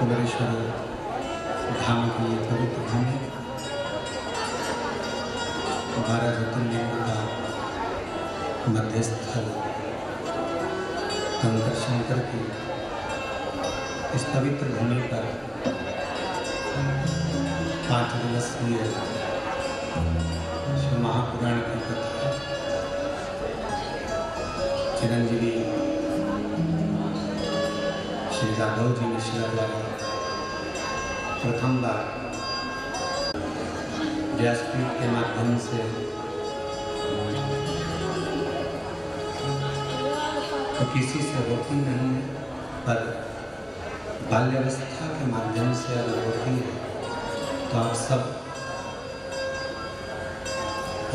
कुबेरेश्वर धाम की ये पवित्र भूमि 12 ज्योतिर्लिंगों का मध्य स्थल शंकर शंकर की इस पवित्र भूमि पर 5 दिवसीय शिव महापुराण की कथा चिरंजीवी श्री राघव जी मिश्रा द्वारा प्रथम बार व्यासपीठ के माध्यम से तो किसी से होती नहीं है, पर बाल्यावस्था के माध्यम से अगर होती है तो आप सब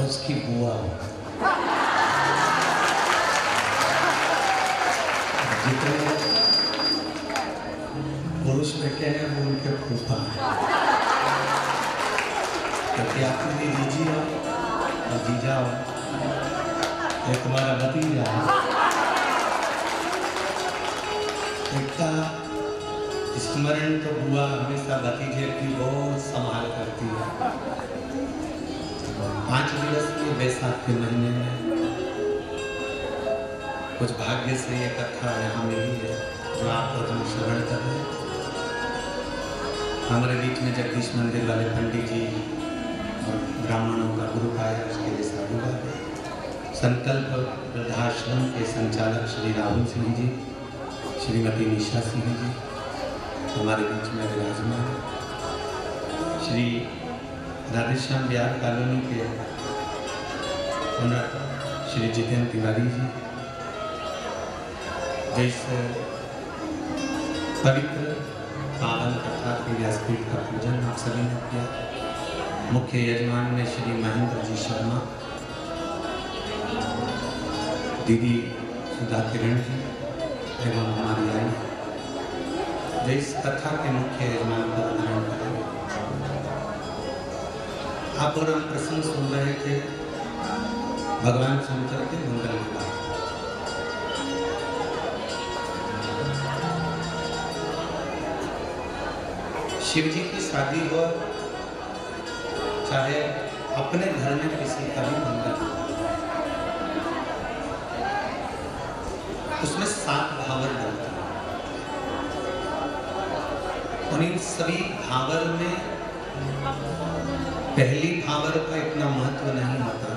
उसकी बुआ हो। जितने पुरुष बेटे हैं वो उनके फूफा हैं, क्योंकि आप मेरी जीजी हो और जीजा हो, एक तुम्हारा भतीजा है। एकता स्मरण तो बुआ हमेशा भतीजे की बहुत संभाल करती है। 5 दिवस के बैसाख के महीने में कुछ भाग्य से ये कथा यहाँ मिली है जो आप लोग हम श्रवण कर रहे हैं। हमारे बीच में जगदीश मंदिर वाले पंडित जी और ब्राह्मणों का ग्रुप आया, उसके लिए साधुवाद है। संकल्प वृद्धाश्रम के संचालक श्री राहुल सिंह जी, श्रीमती निशा सिंह जी हमारे बीच में विराजमान, श्री राधेश्याम बिहार कॉलोनी के ओनर श्री जितेंद्र तिवारी जी, जैसे पवित्र पावन कथा के व्यासपीठ का पूजन आप सभी ने किया। मुख्य यजमान में श्री महेंद्र जी शर्मा, दीदी सुधा किरण जी एवं हमारी आई जो इस कथा के मुख्य यजमान को धारण करेंगे। आप और हम प्रसंग सुन रहे थे भगवान शंकर के मंगल विवाह। शिव जी की शादी हो चाहे अपने घर में किसी का भी मंगल, उसमें 7 भावर डलते हैं और इन सभी भावर में पहली भावर का इतना महत्व नहीं होता,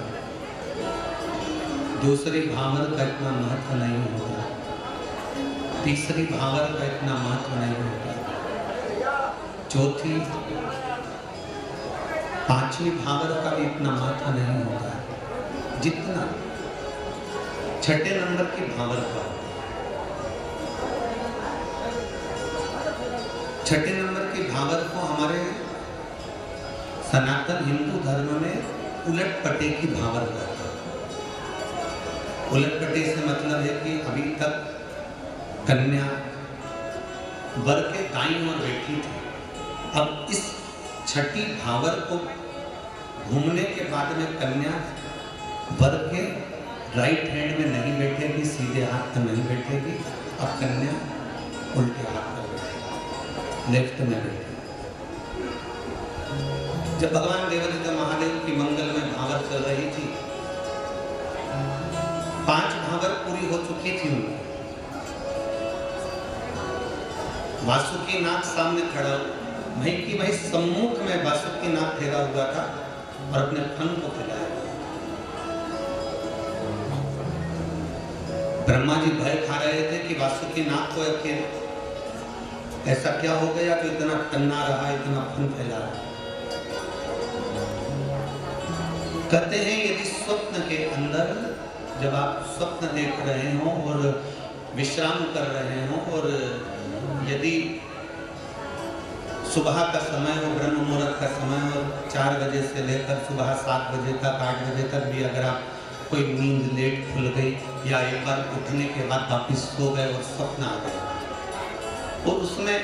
दूसरी भावर का इतना महत्व नहीं होता, तीसरी भावर का इतना महत्व नहीं होता, चौथी 5वीं भावर का भी इतना महत्व नहीं होता जितना 6ठे नंबर की भावर का होता है। 6ठे नंबर की भावर को हमारे सनातन हिंदू धर्म में उलट-पटे की भावर कहते हैं। उलट-पटे से मतलब है कि अभी तक कन्या वर के दाईं ओर बैठी थी, अब इस 6ठी भावर को घूमने के बाद में कन्या वर के राइट हैंड में नहीं बैठेगी, सीधे हाथ में नहीं बैठेगी, अब कन्या उल्टे हाथ पर बैठेगी, लेफ्ट में बैठेगी। जब भगवान देवादित्य महादेव की मंगल में भावर चल रही थी, 5 भावर पूरी हो चुकी थी उनकी। वासुकी नाग सामने खड़ा भाई की भाई सम्मुख में वासुकी नाग ठहरा हुआ था और अपने फन को फैलाया। ब्रह्मा जी भय खा रहे थे कि वासुकी नाग को ऐसा क्या हो गया कि इतना टन्ना रहा, इतना फन फैला रहा। कहते हैं यदि स्वप्न के अंदर जब आप स्वप्न देख रहे हो और विश्राम कर रहे हो और यदि सुबह का समय हो, ब्रह्म मुहूर्त का समय हो, 4 बजे से लेकर सुबह 7 बजे तक 8 बजे तक भी अगर आप कोई नींद लेट खुल गई या एक बार उठने के बाद वापिस सो गए और स्वप्न आ गया और उसमें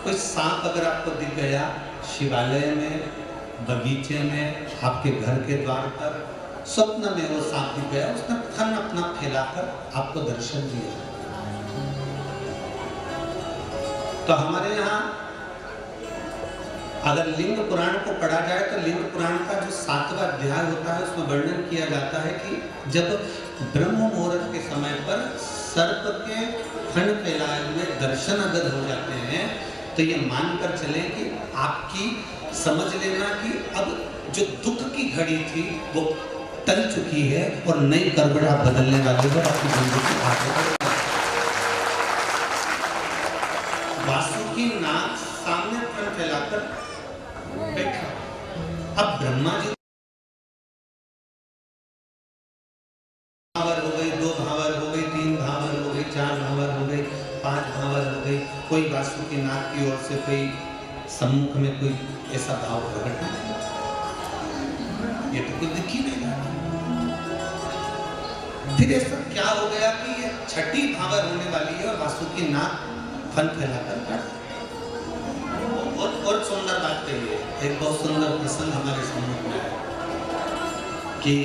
कोई सांप अगर आपको दिख गया शिवालय में, बगीचे में, आपके घर के द्वार पर स्वप्न में वो सांप दिख गया, उसने थन अपना फैलाकर आपको दर्शन दिया तो हमारे यहाँ अगर लिंग पुराण को पढ़ा जाए तो लिंग पुराण का जो 7वां अध्याय होता है उसमें वर्णन किया जाता है कि जब ब्रह्म मुहूर्त के समय पर सर्प के फण फैलाए हुए दर्शन अगर हो जाते हैं तो ये मानकर चले कि आपकी समझ लेना कि अब जो दुख की घड़ी थी वो टल चुकी है और नई करवट आप बदलने वाले हो, आपकी जिंदगी आगे बढ़ेगी। वासुकी नाग सामने फण फैलाकर बैठा। अब ब्रह्मा जी भावर हो गई, 2 भावर हो गई, 3 भावर हो गई, 4 भावर हो गई, 5 भावर हो गई, कोई वासुकी नाग की ओर से कोई सम्मुख में कोई ऐसा भाव प्रकट नहीं, ये तो कुछ दिख ही नहीं रहा। फिर ऐसा क्या हो गया कि ये 6ठी भावर होने वाली है और वासुकी नाग फन फैलाकर बैठ। और सुंदर बात कही है, एक बहुत सुंदर प्रसंग हमारे सम्मुख में है कि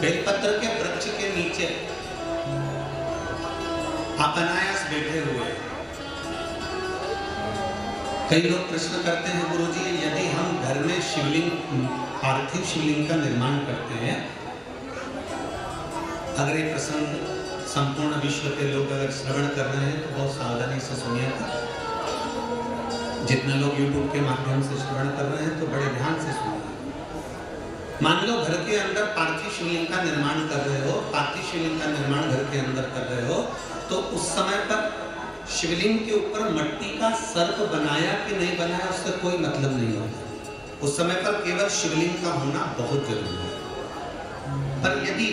बेलपत्र के वृक्ष के नीचे आप अनायास बैठे हुए। कई लोग प्रश्न करते हैं, गुरुजी यदि हम घर में शिवलिंग, पार्थिव शिवलिंग का निर्माण करते हैं, अगर ये प्रसंग संपूर्ण विश्व के लोग अगर श्रवण कर रहे हैं तो बहुत सावधानी से सुनिएगा। जितने लोग YouTube के माध्यम से श्रवण कर रहे हैं तो बड़े ध्यान से सुनिए। मान लो घर के अंदर पार्थिव शिवलिंग का निर्माण कर रहे हो, पार्थिव शिवलिंग का निर्माण घर के अंदर कर रहे हो, तो उस समय पर शिवलिंग के ऊपर मिट्टी का सर्प बनाया कि नहीं बनाया उससे कोई मतलब नहीं होता। उस समय पर केवल शिवलिंग का होना बहुत जरूरी है। पर यदि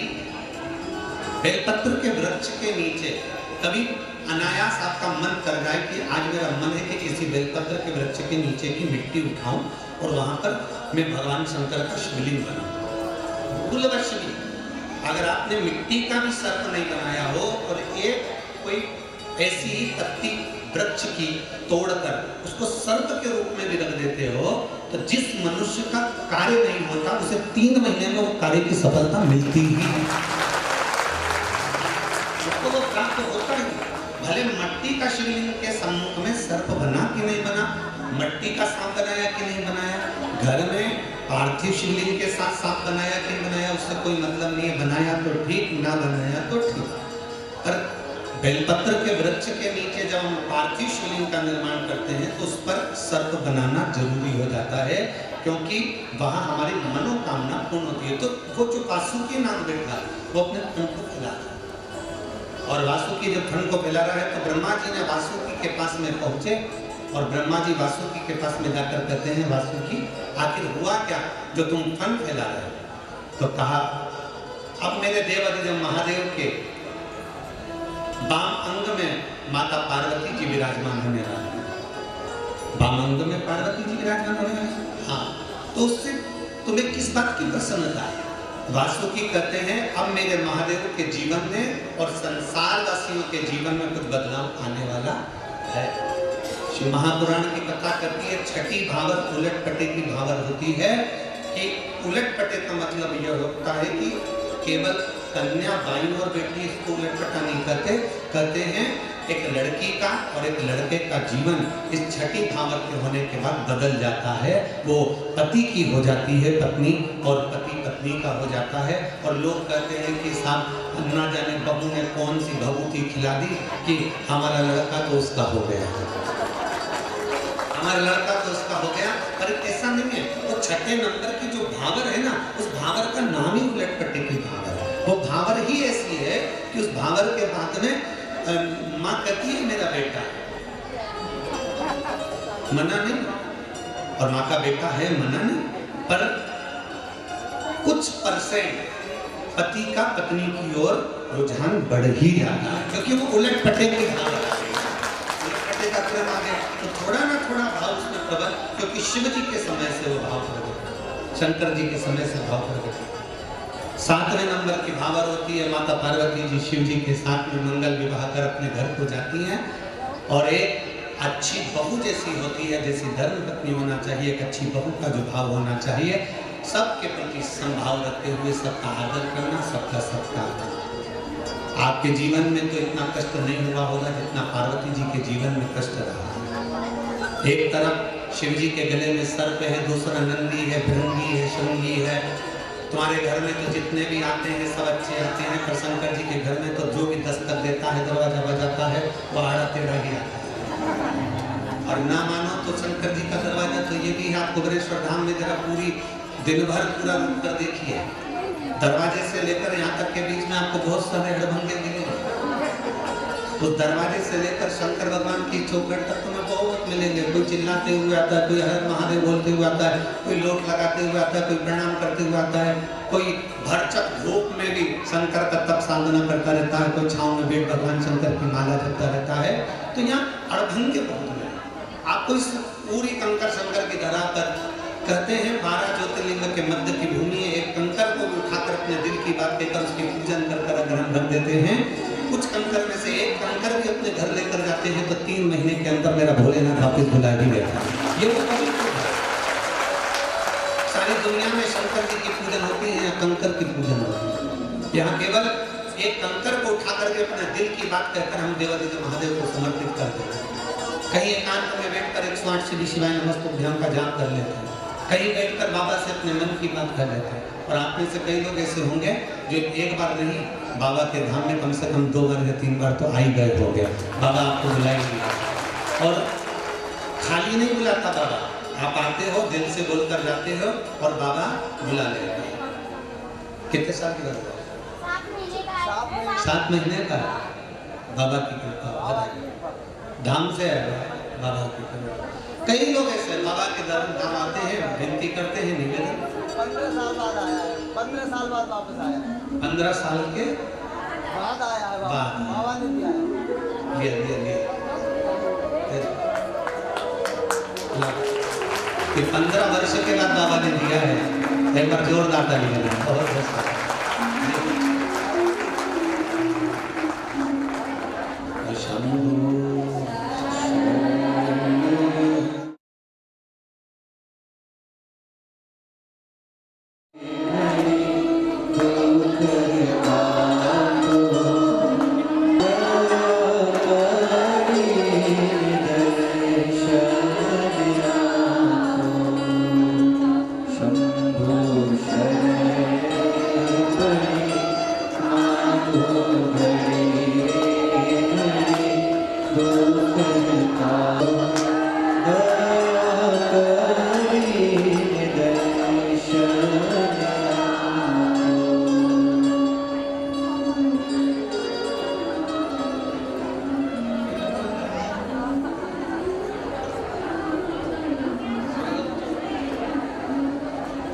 बेलपत्र के वृक्ष के नीचे कभी अनायास आपका मन कर जाए कि आज मेरा मन है कि किसी बेलपत्र के वृक्ष के नीचे की मिट्टी उठाऊं और वहां पर मैं भगवान शंकर का शिवलिंग बनाऊं, दुर्लभ शिवलिंग। अगर आपने मिट्टी का भी सर्प नहीं बनाया हो और एक कोई ऐसी ही पत्ती वृक्ष की तोड़कर उसको सर्प के रूप में भी रख देते हो, तो जिस मनुष्य का कार्य नहीं होता उसे 3 महीने में वो कार्य की सफलता मिलती ही, उसको वो प्राप्त होता ही। भले मिट्टी का शिवलिंग के सम्मुख में सर्प बना कि नहीं बना, मिट्टी का सांप बनाया कि नहीं बनाया, घर में पार्थिव शिवलिंग के साथ सांप बनाया कि नहीं बनाया, उससे कोई मतलब नहीं है। बनाया तो ठीक, ना बनाया तो ठीक। पर बेलपत्र के वृक्ष के नीचे जब हम पार्थिव शिवलिंग का निर्माण करते हैं तो उस पर सर्प बनाना जरूरी हो जाता है, क्योंकि वहां हमारी मनोकामना पूर्ण होती है। तो वो जो वासुकी नाग बैठा वो अपने फण को फैला, और वासुकी जब फण को फैला रहा है तो ब्रह्मा जी ने वासुकी के पास में पहुंचे और ब्रह्मा जी वासुकी के पास में जाकर कहते हैं, वासुकी आखिर हुआ क्या जो तुम फण फैला रहे हो? तो कहा, अब मेरे देवाधिदेव महादेव के वाम अंग में माता पार्वती जी विराजमान होने वाली है। वाम अंग में पार्वती जी विराजमान होने वाली है, हाँ। तो उससे तुम्हें किस बात की प्रसन्नता है? वासुकी कहते हैं, अब मेरे महादेव के जीवन में और संसार वासियों के जीवन में कुछ बदलाव आने वाला है। शिव महापुराण की कथा करती है, 6ठी भावर उलट पटे की भावर होती है कि उलट पटे का मतलब यह होता है कि केवल कन्या बाई और बेटी इसको उलट पटा नहीं कहते, कहते हैं एक लड़की का और एक लड़के का जीवन इस 6ठी भावर के होने के बाद बदल जाता है। वो पति की हो जाती है पत्नी और पति पत्नी का हो जाता है। और लोग कहते हैं कि साहब ना जाने बहू ने कौन सी भभूति खिला दी कि हमारा लड़का तो उसका हो गया, हमारा लड़का तो उसका हो गया। पर ऐसा नहीं है, वो 6ठे नंबर की जो भावर है ना, उस भावर का नाम ही उलट पट्टे की भावर है। वो भावर ही ऐसी है कि उस भावर के बाद में माँ कहती है मेरा बेटा, मना नहीं, और माँ का बेटा है मना नहीं, पर कुछ % पति का पत्नी की ओर रुझान बढ़ ही जाता है, क्योंकि वो उलट पट्टे की भावर है। उलट पट्टे का क्रम आ गया तो थोड़ा ना थोड़ा भाव उसमें प्रबल, क्योंकि शिव जी के समय से वो भाव प्रकट, शंकर जी के समय से भाव प्रकट। 7वें नंबर की भावर होती है, माता पार्वती जी शिव जी के साथ में मंगल विवाह कर अपने घर को जाती हैं, और एक अच्छी बहू जैसी होती है, जैसी धर्म पत्नी होना चाहिए, एक अच्छी बहू का जो भाव होना चाहिए, सबके प्रति संभाव रखते हुए सबका आदर करना, सबका सत्कार करना। आपके जीवन में तो इतना कष्ट नहीं हुआ होगा जितना पार्वती जी के जीवन में कष्ट रहा। एक तरफ शिव जी के गले में सर्प है, दूसरा नंदी है, भृंगी है, शृंगी है। तुम्हारे घर में तो जितने भी आते हैं सब अच्छे आते हैं, पर शंकर जी के घर में तो जो भी दस्तक देता है, दरवाजा बजाता है, वो आड़ा टेढ़ा ही आता है। और ना मानो तो शंकर जी का दरवाजा तो ये भी है, आप कुबेरेश्वर धाम में जरा पूरी दिन भर पूरा रुक कर देखिए, दरवाजे से लेकर यहाँ तक के बीच में आपको बहुत सारे हड़भंगे मिलेंगे। उस दरवाजे से लेकर शंकर भगवान की चौखट तक तुम्हें बहुत मिलेंगे। कोई चिल्लाते हुए आता है, कोई हर महादेव बोलते हुए आता है, कोई लोट लगाते हुए आता है, कोई प्रणाम करते हुए आता है, कोई भरचक धूप में भी शंकर का तप साधना करता रहता है, कोई छांव में बैठ भगवान शंकर की माला जपता रहता है। तो यहाँ अड़भंगे बहुत मिले आपको। इस पूरी कंकर शंकर की धरा पर कहते हैं 12 ज्योतिर्लिंग के मध्य की भूमि है। एक कंकर को भी उठाकर अपने दिल की बात कहकर उसकी पूजन कर ग्रहण रख देते हैं। कुछ कंकर में से एक कंकर भी अपने घर लेकर जाते हैं तो 3 महीने के अंदर मेरा भोलेनाथ वापिस बुला भी देता है। ये वो पवित्र है। सारी दुनिया में शंकर जी की पूजन होती है, कंकर की पूजन होती है। यहाँ केवल एक कंकर को उठा करके अपने दिल की बात कहकर हम देवादिदेव महादेव को समर्पित कर देते हैं। कहीं एकांत में बैठकर 108 श्री शिवाय नमस्तुभ्यं का जाप कर लेते हैं, कहीं बैठकर बाबा से अपने मन की बात कर लेते हैं। और आप में से कई लोग ऐसे होंगे जो एक बार नहीं, बाबा के धाम में कम से कम 2 बार या 3 बार तो आ ही गए हो गया। बाबा आपको बुलाएंगे और खाली नहीं बुलाता बाबा, आप आते हो, दिल से बोलकर जाते हो और बाबा बुला लेते हैं। कितने साल की बात है? 7 महीने का। बाबा की कृपा, धाम से आया बाबा की कृपा। कई लोग ऐसे बाबा के धाम आते हैं, विनती करते हैं, निवेदन। 15 साल बाद आया है, 15 साल बाद वापस आया है। 15 साल के बाद आया है बाबा ने दिया है। लिया 15 वर्ष के बाद बाबा ने दिया है। एक बार जोरदार ताली बजाएं। बहुत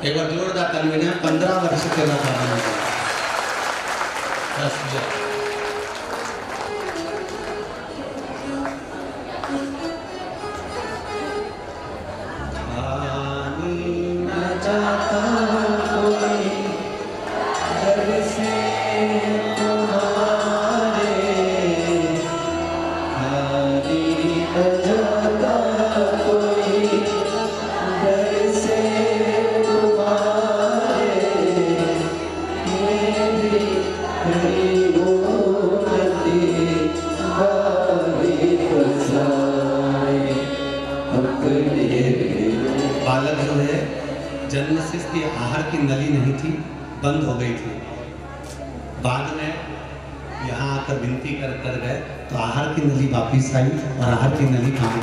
एक बार जोरदार ताली बजाएं। 15 वर्ष के बाद बाबा ने बालक जो है जन्म से इसकी आहार की नली नहीं थी, बंद हो गई थी। बाद में यहाँ आकर विनती कर गए तो आहार की नली वापिस आई और आहार की नली काम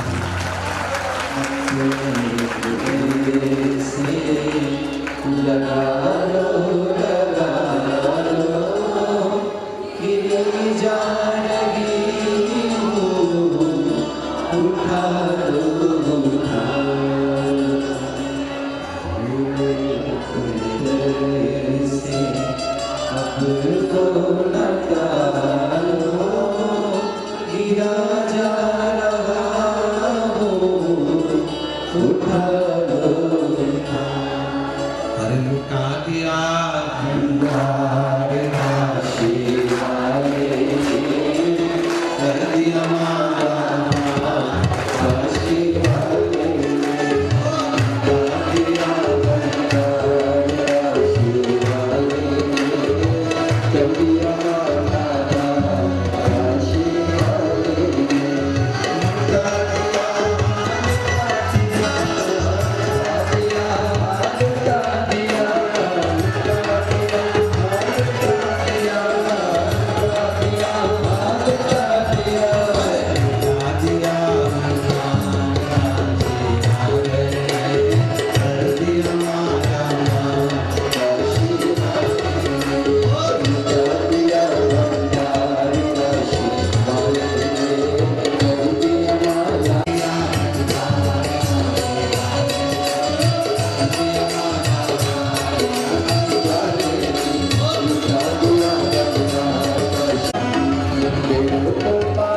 एक तो